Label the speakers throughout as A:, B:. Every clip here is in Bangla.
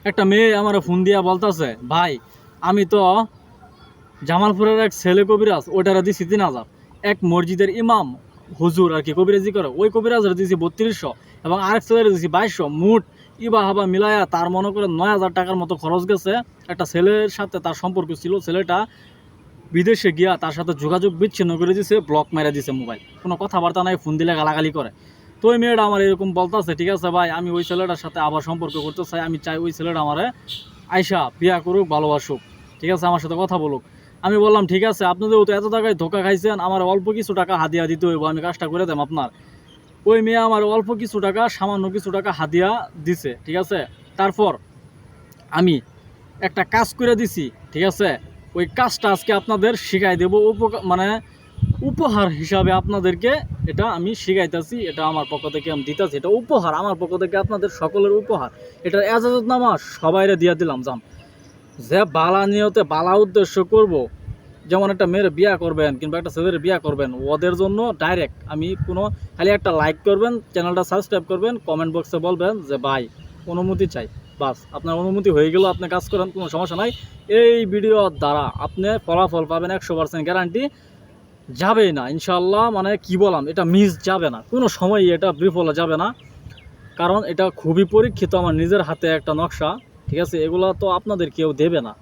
A: একটা মেয়ে আমার ফোন দিয়া বলতেছে, ভাই আমি তো জামালপুরের এক ছেলে কবিরাজ ওইটারে দিছি 3,000, এক মসজিদের ইমাম হুজুর আর কি কবিরাজি করে ওই কবিরাজের দিছি 3200 এবং আরেক ছেলের দিছি 2200, মোট ইবা হাবা মিলায়া তার মনে করে 9,000 টাকার মতো খরচ গেছে। একটা ছেলের সাথে তার সম্পর্ক ছিল, ছেলেটা বিদেশে গিয়া তার সাথে যোগাযোগ বিচ্ছিন্ন করে দিছে, ব্লক মেরে দিছে, মোবাইল কোনো কথাবার্তা নাই, ফোন দিলে গালাগালি করে। তো ওই মেয়েটা আমার এরকম বলতেছে, ঠিক আছে ভাই আমি ওই ছেলেটার সাথে আবার সম্পর্ক করতে চাই, আমি চাই ওই ছেলেটা আমারে আইসা বিয়া করুক, ভালোবাসুক, ঠিক আছে, আমার সাথে কথা বলুক। আমি বললাম ঠিক আছে, আপনি যেহেতু এত টাকায় ধোকা খাইছেন, আমার অল্প কিছু টাকা হাদিয়া দিতে হইব, আমি কাজটা করে দেব আপনার। ওই মেয়ে আমার অল্প কিছু টাকা, সামান্য কিছু টাকা হাদিয়া দিছে, ঠিক আছে। তারপর আমি একটা কাজ করে দিছি, ঠিক আছে, ওই কাজটা আজকে আপনাদের শিখাই দেব, মানে উপহার হিসাবে আপনাদেরকে এটা আমি শিখাইতেছি, এটা আমার পক্ষ থেকে আমি দিতেছি, এটা উপহার আমার পক্ষ থেকে আপনাদের সকলের উপহার। এটার এজাজতনামা সবাইরে দিয়ে দিলাম, জান যে বালা নিয়তে বালা উদ্দেশ্য করব, যেমন একটা মেয়ের বিয়া করবেন কিংবা একটা ছেলের বিয়া করবেন, ওদের জন্য ডাইরেক্ট আমি কোনো খালি একটা লাইক করবেন, চ্যানেলটা সাবস্ক্রাইব করবেন, কমেন্ট বক্সে বলবেন যে ভাই অনুমতি চাই, বাস আপনার অনুমতি হয়ে গেল, আপনি কাজ করেন, কোনো সমস্যা নাই। এই ভিডিওর দ্বারা আপনি ফলাফল পাবেন 100% গ্যারান্টি, যাবেই না ইনশাল্লাহ, মানে কি বললাম, এটা মিস যাবে না, কোনো সময়ই এটা বিফলে যাবে না, কারণ এটা খুবই পরীক্ষিত, আমার নিজের হাতে একটা নকশা, ঠিক আছে। এগুলো তো আপনাদের কেউ দেবে না,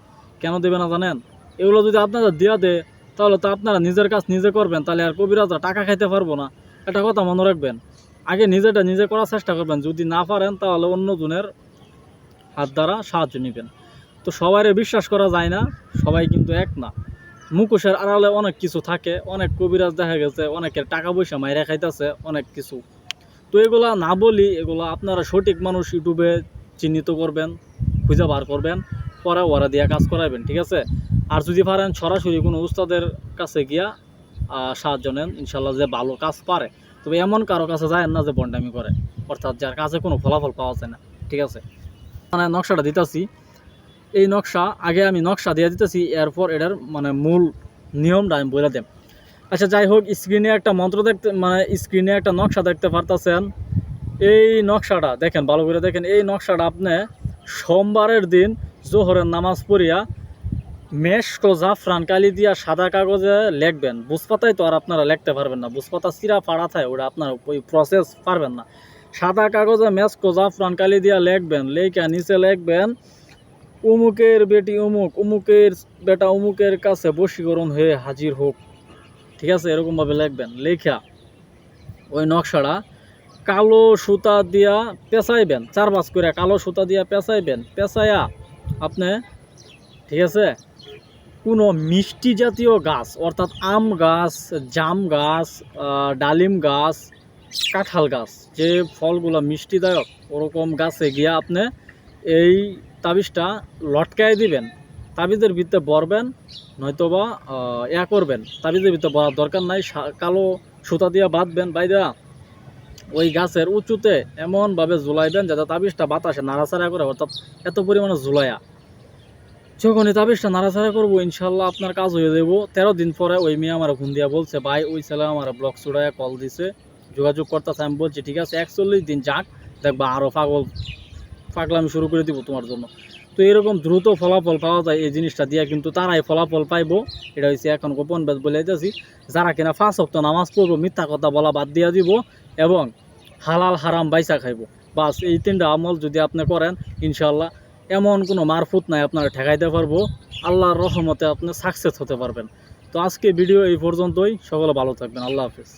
A: কেন দেবে না জানেন? এগুলো যদি আপনারা দেওয়া দেয় তাহলে তো আপনারা নিজের কাজ নিজে করবেন, তাহলে আর কবিরাজরা টাকা খাইতে পারবো না। একটা কথা মনে রাখবেন, আগে নিজেটা নিজে করার চেষ্টা করবেন, যদি না পারেন তাহলে অন্যজনের হাত দ্বারা সাহায্য নেবেন। তো সবাইরে বিশ্বাস করা যায় না, সবাই কিন্তু এক না, মুখোশের আড়ালে অনেক কিছু থাকে, অনেক কবিরাজ দেখা গেছে অনেকের টাকা পয়সা মাইরা খাইতেছে অনেক কিছু। তো এগুলা না বলি, এগুলো আপনারা সঠিক মানুষ ইউটিউবে চিহ্নিত করবেন, খুঁজে বার করবেন, পরে ওরা দিয়ে কাজ করাবেন, ঠিক আছে। আর যদি পারেন সরাসরি কোনো উস্তাদের কাছে গিয়া সাহায্য নেন, ইনশাল্লাহ যে ভালো কাজ পারে। তবে এমন কারো কাছে যায় না যে বন্ডামি করে, অর্থাৎ যার কাছে কোনো ফলাফল পাওয়া যায় না, ঠিক আছে। মানে নকশাটা দিতেছি, এই নকশা আগে আমি নকশা দিয়ে দিতেছি, এরপর এটার মানে মূল নিয়মটা আমি বলে দেব। আচ্ছা যাই হোক, স্ক্রিনে একটা মন্ত্র দেখতে, মানে স্ক্রিনে একটা নকশা দেখতে পারতেছেন, এই নকশাটা দেখেন, ভালো করে দেখেন, এই নকশাটা আপনি সোমবারের দিন জোহরের নামাজ পড়িয়া মেশক জাফরান কালি দিয়া সাদা কাগজে লিখবেন। বুঝপাতায় তো আর আপনারা লিখতে পারবেন না, বুঝপাতা চিরা ফাড়া থাকে, ওটা আপনার ওই প্রসেস পারবেন না। সাদা কাগজে মেশক জাফরান কালি দিয়া লিখবেন, লেখা নিচে লিখবেন উমুকের বেটি উমুক, উমুকের বেটা উমুকের কাছে বশীকরণ হয়ে হাজির হোক, ঠিক আছে, এরকমভাবে লিখবেন। লেখা ওই নকশাটা কালো সুতা দিয়া পেঁচাইবেন, 4-5 করে কালো সুতা দিয়া পেঁচাইবেন, পেঁচাইয়া আপনি, ঠিক আছে, কোনো মিষ্টি জাতীয় গাছ, অর্থাৎ আম গাছ, জাম গাছ, ডালিম গাছ, কাঁঠাল গাছ, যে ফলগুলো মিষ্টিদায়ক ওরকম গাছে গিয়া আপনি এই তাবিজটা লটকাই দিবেন, তাবিজের ভিতরে বরবেন, নয়তোবা করবেন, তাবিজের ভিতরে বরার দরকার নাই, কালো সুতা দিয়ে বাঁধবেন, বাইদা ওই গাছের উঁচুতে এমনভাবে ঝুলাইবেন যাতে তাবিজটা বাতাসে নাড়াচাড়া করে, অর্থাৎ এত পরিমাণে ঝুলাইয়া যখনই তাবিজটা নাড়াচাড়া করবো ইনশাল্লাহ আপনার কাজ হয়ে যাবো। 13 দিন পরে ওই মেয়ে আমার ফোন দিয়া বলছে, ভাই ওই ছেলে আমার ব্লক চুড়াইয়া কল দিছে, যোগাযোগ করতেছে। আমি বলছি ঠিক আছে 41 দিন যাক, দেখবা আরও পাগলামি শুরু করে দিব তোমার জন্য। তো এরকম দ্রুত ফলাফল পাওয়া যায় এই জিনিসটা দিয়া, কিন্তু তারাই ফলাফল পাইবো, এটা হচ্ছে এখন গোপন বেদ বলে দিতেছি। যারা কিনা 5 ওয়াক্ত নামাজ পড়বো, মিথ্যা কথা বলা বাদ দিয়া দিব এবং হালাল হারাম বাইসা খাইব, বাস এই 3টা আমল যদি আপনি করেন ইনশাল্লাহ এমন কোনো মারফুত নাই আপনারা ঠেকাইতে পারবো, আল্লাহর রহমতে আপনি সাকসেস হতে পারবেন। তো আজকে ভিডিও এই পর্যন্তই, সকলে ভালো থাকবেন, আল্লাহ হাফেজ।